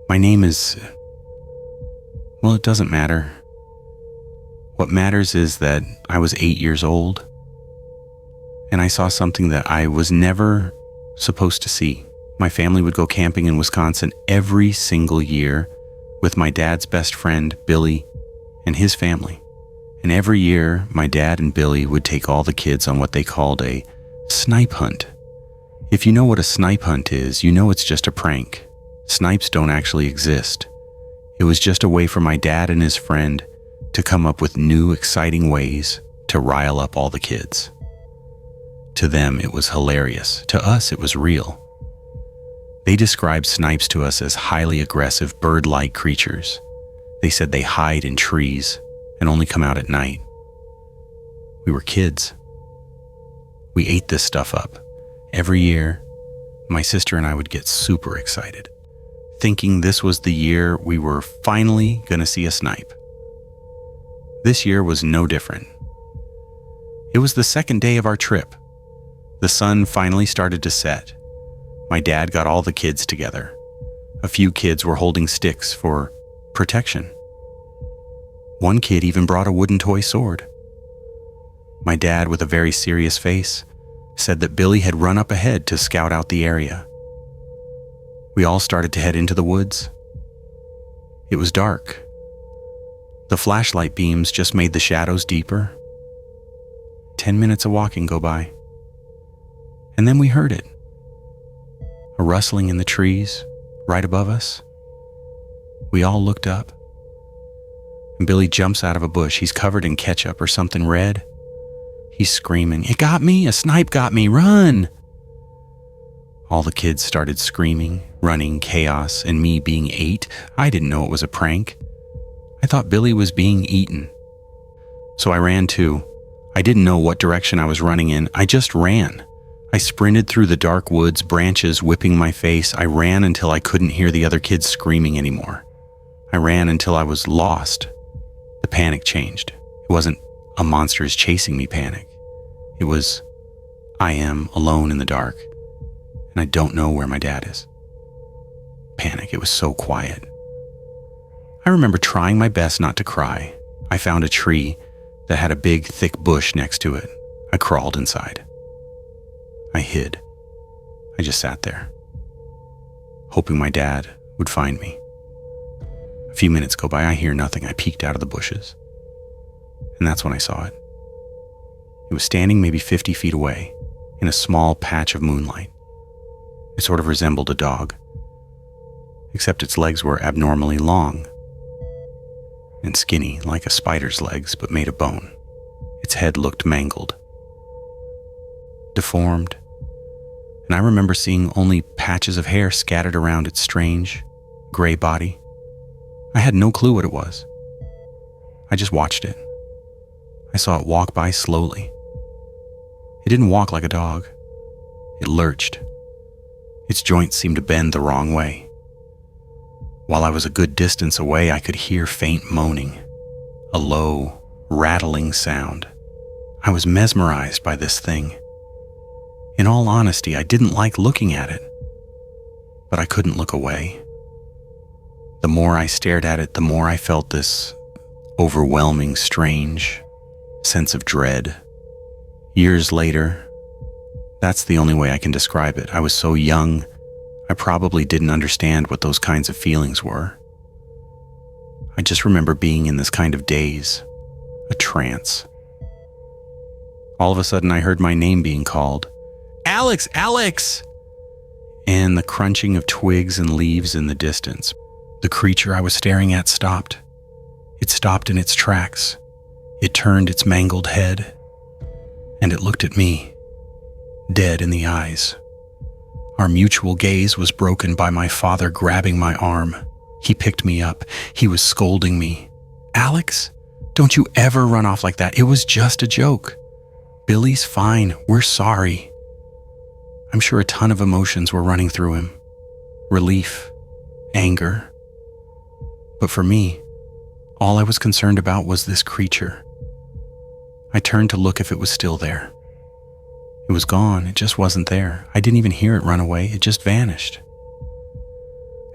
My name is... Well, it doesn't matter. What matters is that I was 8 years old, and I saw something that I was never supposed to see. My family would go camping in Wisconsin every single year with my dad's best friend, Billy, and his family. And every year, my dad and Billy would take all the kids on what they called a snipe hunt. If you know what a snipe hunt is, you know it's just a prank. Snipes don't actually exist. It was just a way for my dad and his friend to come up with new, exciting ways to rile up all the kids. To them, it was hilarious. To us, it was real. They described snipes to us as highly aggressive, bird-like creatures. They said they hide in trees and only come out at night. We were kids. We ate this stuff up. Every year, my sister and I would get super excited, thinking this was the year we were finally going to see a snipe. This year was no different. It was the second day of our trip. The sun finally started to set. My dad got all the kids together. A few kids were holding sticks for protection. One kid even brought a wooden toy sword. My dad, with a very serious face, said that Billy had run up ahead to scout out the area. We all started to head into the woods. It was dark. The flashlight beams just made the shadows deeper. 10 minutes of walking go by. And then we heard it. A rustling in the trees right above us. We all looked up. And Billy jumps out of a bush. He's covered in ketchup or something red. He's screaming, "It got me! A snipe got me! Run!" All the kids started screaming, running, chaos, and me being 8, I didn't know it was a prank. I thought Billy was being eaten. So I ran too. I didn't know what direction I was running in. I just ran. I sprinted through the dark woods, branches whipping my face. I ran until I couldn't hear the other kids screaming anymore. I ran until I was lost. The panic changed. It wasn't a monster is chasing me panic. It was, I am alone in the dark, and I don't know where my dad is. Panic. It was so quiet. I remember trying my best not to cry. I found a tree that had a big, thick bush next to it. I crawled inside. I hid. I just sat there, hoping my dad would find me. A few minutes go by, I hear nothing. I peeked out of the bushes, and that's when I saw it. It was standing maybe 50 feet away in a small patch of moonlight. It sort of resembled a dog, except its legs were abnormally long and skinny like a spider's legs, but made of bone. Its head looked mangled, deformed, and I remember seeing only patches of hair scattered around its strange, gray body. I had no clue what it was. I just watched it. I saw it walk by slowly. It didn't walk like a dog. It lurched. Its joints seemed to bend the wrong way. While I was a good distance away, I could hear faint moaning, a low, rattling sound. I was mesmerized by this thing. In all honesty, I didn't like looking at it, but I couldn't look away. The more I stared at it, the more I felt this overwhelming, strange sense of dread. Years later, that's the only way I can describe it. I was so young, I probably didn't understand what those kinds of feelings were. I just remember being in this kind of daze, a trance. All of a sudden, I heard my name being called. "Alex! Alex!" And the crunching of twigs and leaves in the distance. The creature I was staring at stopped. It stopped in its tracks. It turned its mangled head, and it looked at me, dead in the eyes. Our mutual gaze was broken by my father grabbing my arm. He picked me up. He was scolding me. "Alex, don't you ever run off like that. It was just a joke. Billy's fine. We're sorry." I'm sure a ton of emotions were running through him. Relief, anger. But for me, all I was concerned about was this creature. I turned to look if it was still there. It was gone. It just wasn't there. I didn't even hear it run away. It just vanished.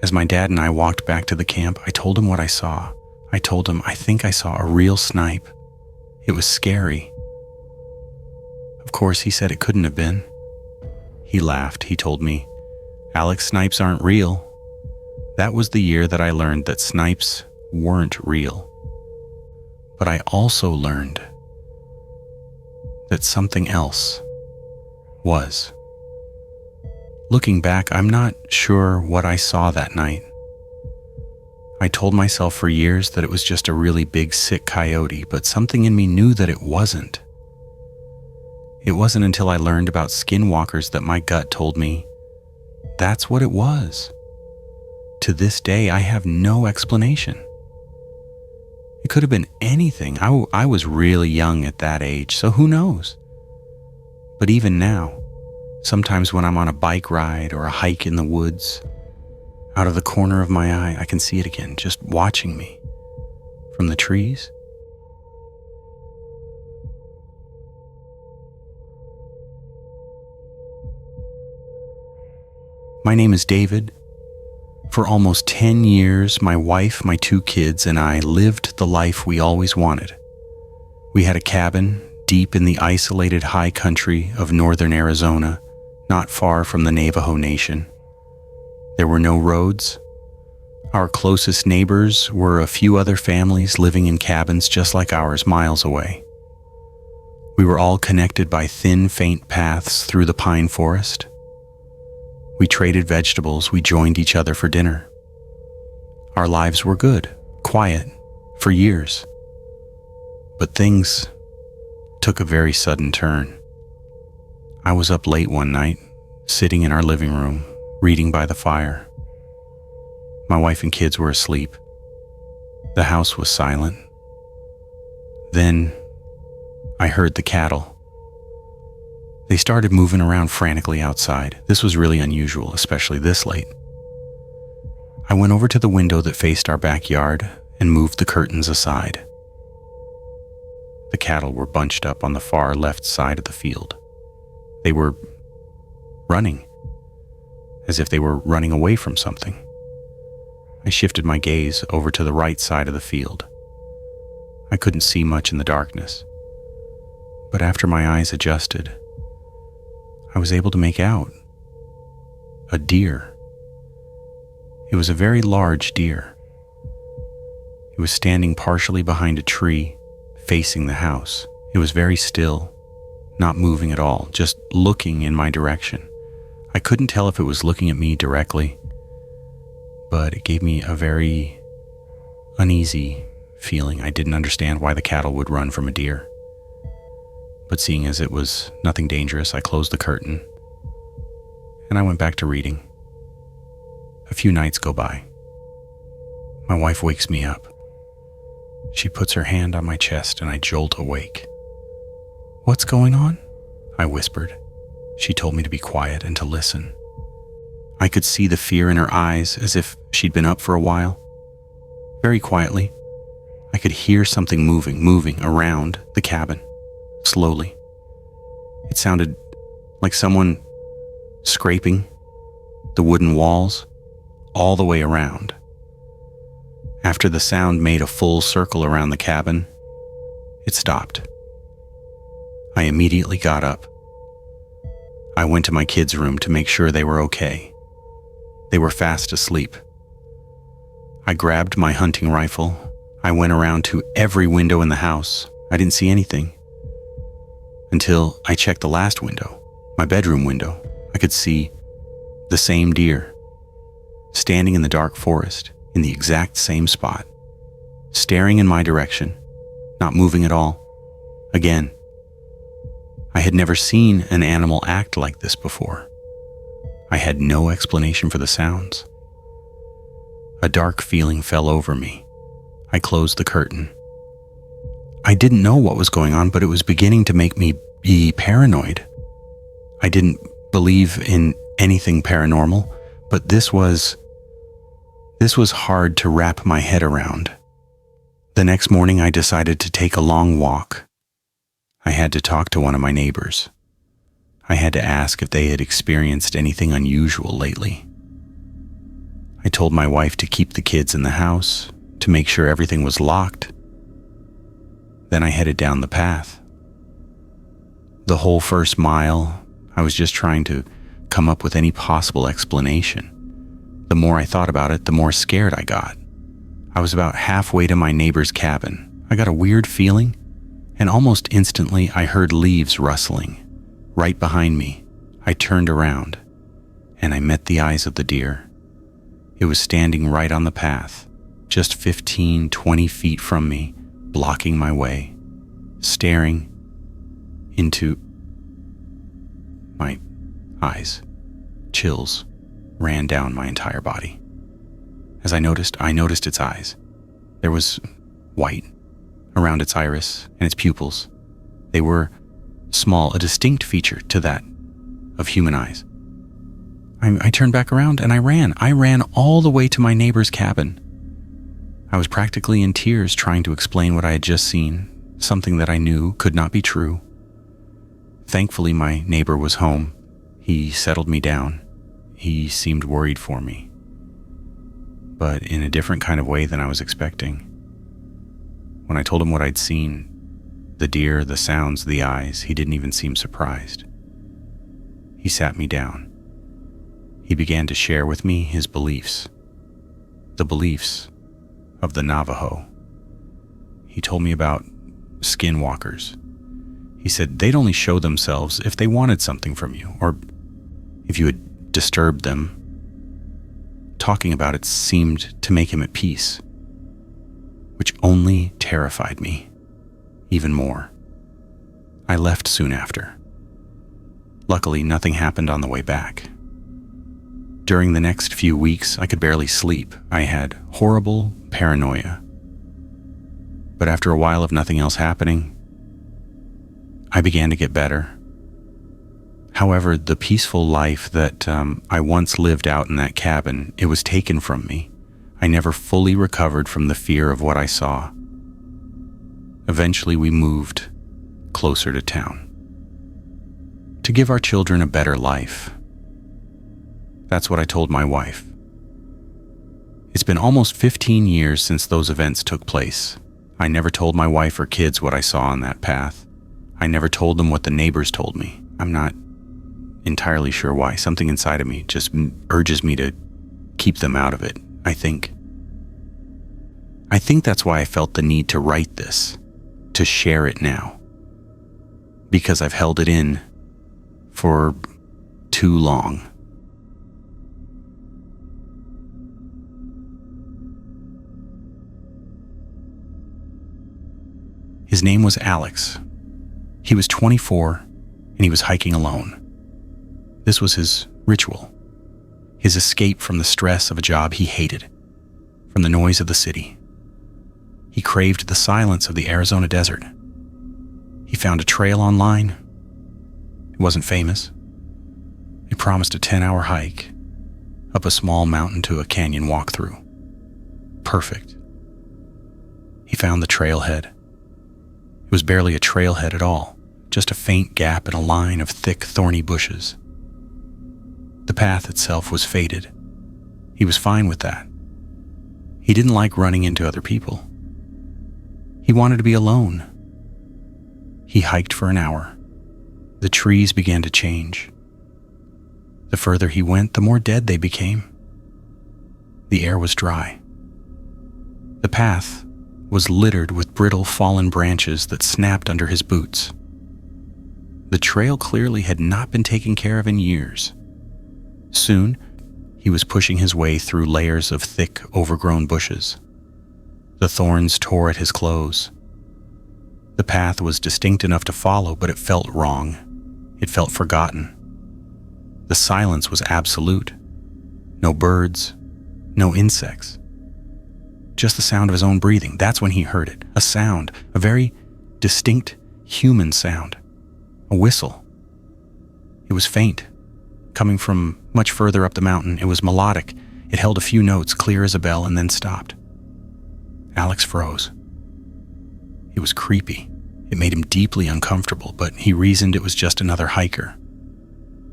As my dad and I walked back to the camp, I told him what I saw. I told him I think I saw a real snipe. It was scary. Of course, he said it couldn't have been. He laughed. He told me, "Alex, snipes aren't real." That was the year that I learned that snipes weren't real. But I also learned that something else was. Looking back, I'm not sure what I saw that night. I told myself for years that it was just a really big, sick coyote, but something in me knew that it wasn't. It wasn't until I learned about skinwalkers that my gut told me that's what it was. To this day, I have no explanation. It could have been anything. I was really young at that age, so who knows? But even now, sometimes when I'm on a bike ride or a hike in the woods, out of the corner of my eye, I can see it again, just watching me from the trees. My name is David. For almost 10 years, my wife, my 2 kids, and I lived the life we always wanted. We had a cabin deep in the isolated high country of northern Arizona, not far from the Navajo Nation. There were no roads. Our closest neighbors were a few other families living in cabins just like ours, miles away. We were all connected by thin, faint paths through the pine forest. We traded vegetables, we joined each other for dinner. Our lives were good, quiet, for years. But things took a very sudden turn. I was up late one night, sitting in our living room, reading by the fire. My wife and kids were asleep. The house was silent. Then I heard the cattle. They started moving around frantically outside. This was really unusual, especially this late. I went over to the window that faced our backyard and moved the curtains aside. The cattle were bunched up on the far left side of the field. They were running, as if they were running away from something. I shifted my gaze over to the right side of the field. I couldn't see much in the darkness, but after my eyes adjusted, I was able to make out a deer. It was a very large deer. It was standing partially behind a tree, facing the house. It was very still, not moving at all, just looking in my direction. I couldn't tell if it was looking at me directly, but it gave me a very uneasy feeling. I didn't understand why the cattle would run from a deer. But seeing as it was nothing dangerous, I closed the curtain and I went back to reading. A few nights go by. My wife wakes me up. She puts her hand on my chest and I jolt awake. "What's going on?" I whispered. She told me to be quiet and to listen. I could see the fear in her eyes, as if she'd been up for a while. Very quietly, I could hear something moving around the cabin. Slowly. It sounded like someone scraping the wooden walls all the way around. After the sound made a full circle around the cabin, it stopped. I immediately got up. I went to my kids' room to make sure they were okay. They were fast asleep. I grabbed my hunting rifle. I went around to every window in the house. I didn't see anything. Until I checked the last window, my bedroom window. I could see the same deer, standing in the dark forest, in the exact same spot, staring in my direction, not moving at all. Again, I had never seen an animal act like this before. I had no explanation for the sounds. A dark feeling fell over me. I closed the curtain. I didn't know what was going on, but it was beginning to make me be paranoid. I didn't believe in anything paranormal, but this was hard to wrap my head around. The next morning, I decided to take a long walk. I had to talk to one of my neighbors. I had to ask if they had experienced anything unusual lately. I told my wife to keep the kids in the house, to make sure everything was locked. Then I headed down the path. The whole first mile, I was just trying to come up with any possible explanation. The more I thought about it, the more scared I got. I was about halfway to my neighbor's cabin. I got a weird feeling, and almost instantly I heard leaves rustling. Right behind me, I turned around, and I met the eyes of the deer. It was standing right on the path, just 15, 20 feet from me, blocking my way, staring into my eyes. Chills ran down my entire body. As I noticed its eyes. There was white around its iris and its pupils. They were small, a distinct feature to that of human eyes. I turned back around and I ran. I ran all the way to my neighbor's cabin. I was practically in tears trying to explain what I had just seen, something that I knew could not be true. Thankfully, my neighbor was home. He settled me down. He seemed worried for me, but in a different kind of way than I was expecting. When I told him what I'd seen, the deer, the sounds, the eyes, he didn't even seem surprised. He sat me down. He began to share with me his beliefs, the beliefs of the Navajo. He told me about skinwalkers. He said they'd only show themselves if they wanted something from you, or if you had disturbed them. Talking about it seemed to make him at peace, which only terrified me even more. I left soon after. Luckily, nothing happened on the way back. During the next few weeks, I could barely sleep. I had horrible paranoia. But after a while of nothing else happening, I began to get better. However, the peaceful life that I once lived out in that cabin, it was taken from me. I never fully recovered from the fear of what I saw. Eventually, we moved closer to town to give our children a better life. That's what I told my wife. It's been almost 15 years since those events took place. I never told my wife or kids what I saw on that path. I never told them what the neighbors told me. I'm not entirely sure why. Something inside of me just urges me to keep them out of it, I think. I think that's why I felt the need to write this, to share it now. Because I've held it in for too long. His name was Alex. He was 24, and he was hiking alone. This was his ritual, his escape from the stress of a job he hated, from the noise of the city. He craved the silence of the Arizona desert. He found a trail online. It wasn't famous. It promised a 10-hour hike up a small mountain to a canyon walkthrough. Perfect. He found the trailhead. It was barely a trailhead at all, just a faint gap in a line of thick, thorny bushes. The path itself was faded. He was fine with that. He didn't like running into other people. He wanted to be alone. He hiked for an hour. The trees began to change. The further he went, the more dead they became. The air was dry. The path was littered with brittle, fallen branches that snapped under his boots. The trail clearly had not been taken care of in years. Soon, he was pushing his way through layers of thick, overgrown bushes. The thorns tore at his clothes. The path was distinct enough to follow, but it felt wrong. It felt forgotten. The silence was absolute. No birds, no insects. Just the sound of his own breathing. That's when he heard it. A sound, a very distinct human sound. A whistle. It was faint, coming from much further up the mountain. It was melodic. It held a few notes, clear as a bell, and then stopped. Alex froze. It was creepy. It made him deeply uncomfortable, but he reasoned it was just another hiker.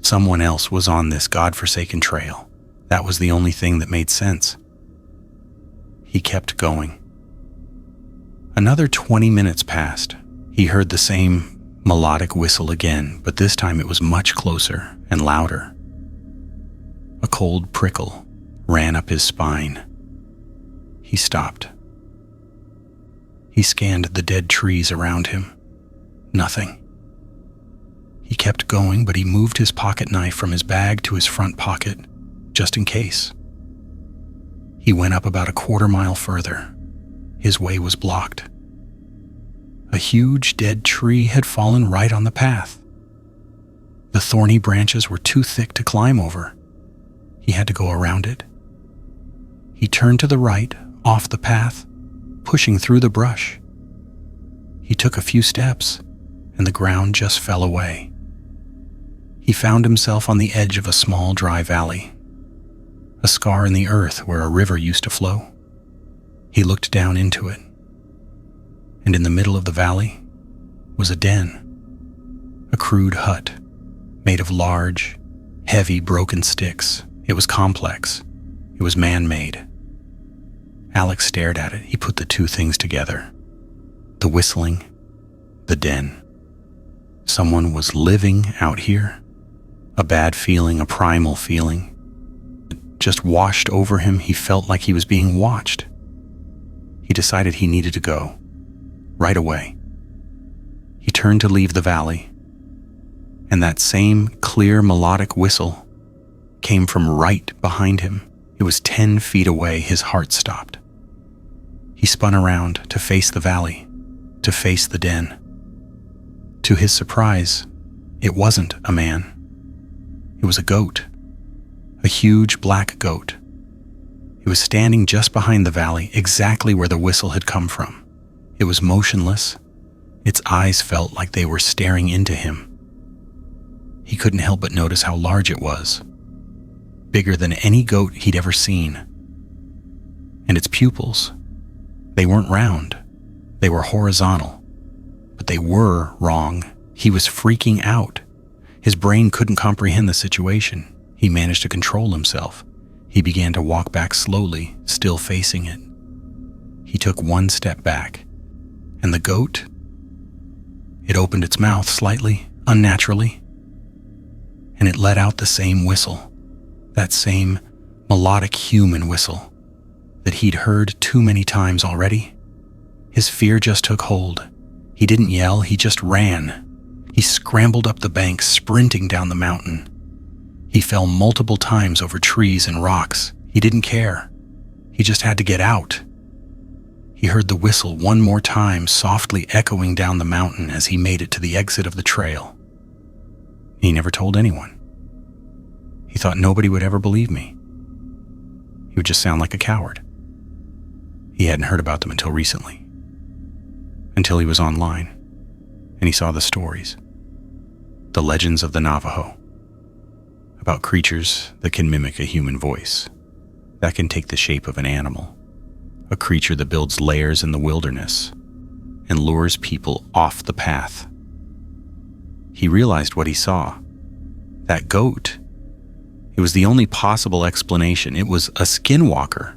Someone else was on this godforsaken trail, That was the only thing that made sense. He kept going. Another 20 minutes passed. He heard the same melodic whistle again, but this time it was much closer and louder. A cold prickle ran up his spine. He stopped. He scanned the dead trees around him. Nothing. He kept going, but he moved his pocket knife from his bag to his front pocket, just in case. He went up about a quarter mile further. His way was blocked. A huge dead tree had fallen right on the path. The thorny branches were too thick to climb over. He had to go around it. He turned to the right, off the path, pushing through the brush. He took a few steps, and the ground just fell away. He found himself on the edge of a small dry valley, a scar in the earth where a river used to flow. He looked down into it, and in the middle of the valley was a den, a crude hut made of large, heavy, broken sticks. It was complex. It was man-made. Alex stared at it. He put the two things together. The whistling, the den. Someone was living out here. A bad feeling, a primal feeling. It just washed over him. He felt like he was being watched. He decided he needed to go. Right away. He turned to leave the valley, and that same clear melodic whistle came from right behind him. It was 10 feet away. His heart stopped. He spun around to face the valley, to face the den. To his surprise, it wasn't a man. It was a goat, a huge black goat. It was standing just behind the valley, exactly where the whistle had come from. It was motionless. Its eyes felt like they were staring into him. He couldn't help but notice how large it was, bigger than any goat he'd ever seen. And its pupils, they weren't round. They were horizontal, but they were wrong. He was freaking out. His brain couldn't comprehend the situation. He managed to control himself. He began to walk back slowly, still facing it. He took one step back, and the goat, it opened its mouth slightly, unnaturally, and it let out the same whistle, that same melodic human whistle that he'd heard too many times already. His fear just took hold. He didn't yell, he just ran. He scrambled up the bank, sprinting down the mountain. He fell multiple times over trees and rocks. He didn't care. He just had to get out. He heard the whistle one more time, softly echoing down the mountain as he made it to the exit of the trail. He never told anyone. He thought nobody would ever believe me. He would just sound like a coward. He hadn't heard about them until recently. Until he was online, and he saw the stories. The legends of the Navajo. About creatures that can mimic a human voice, that can take the shape of an animal, a creature that builds lairs in the wilderness and lures people off the path. He realized what he saw. That goat, it was the only possible explanation. It was a skinwalker.